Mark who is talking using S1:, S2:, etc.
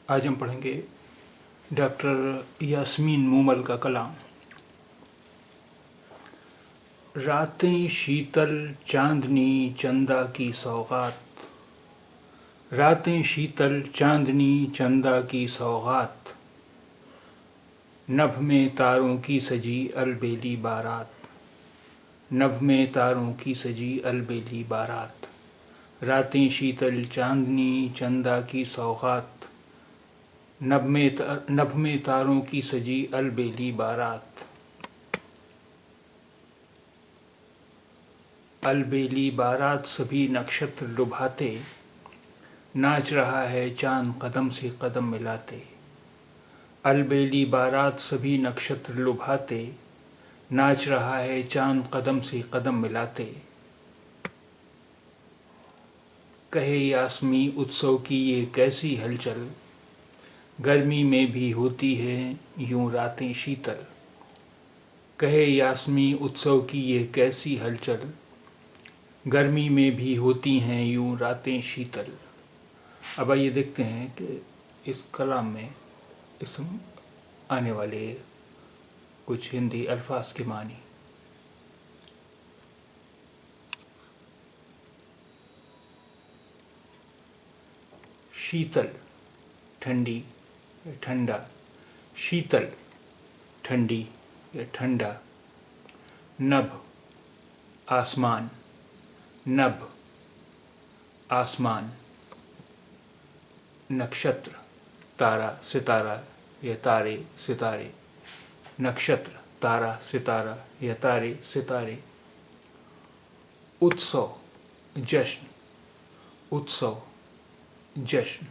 S1: आज हम पढ़ेंगे डॉक्टर यास्मीन मूमल का कलाम। रातें शीतल चांदनी चंदा की सौगात, रातें शीतल चांदनी चंदा की सौगात, नभ में तारों की सजी अलबेली बारात, नभ में तारों की सजी अलबेली बारात। रातें शीतल चांदनी चंदा की सौगात, नभ में तारों की सजी अलबेली बारात। अलबेली बारात सभी नक्षत्र लुभाते, नाच रहा है चांद कदम से कदम मिलाते। अलबेली बारात सभी नक्षत्र लुभाते, नाच रहा है चांद कदम से कदम मिलाते। कहे यास्मी उत्सव की ये कैसी हलचल, गर्मी में भी होती है यूं रातें शीतल। कहे यास्मी उत्सव की ये कैसी हलचल, गर्मी में भी होती हैं यूं रातें शीतल। अब आइए देखते हैं कि इस कलाम में इस आने वाले कुछ हिंदी अल्फाज के मानी। शीतल ठंडी या ठंडा, शीतल ठंडी या ठंडा। नभ आसमान, नभ आसमान। नक्षत्र तारा सितारा या तारे सितारे, नक्षत्र तारा सितारा या तारे सितारे। उत्सव जश्न, उत्सव जश्न।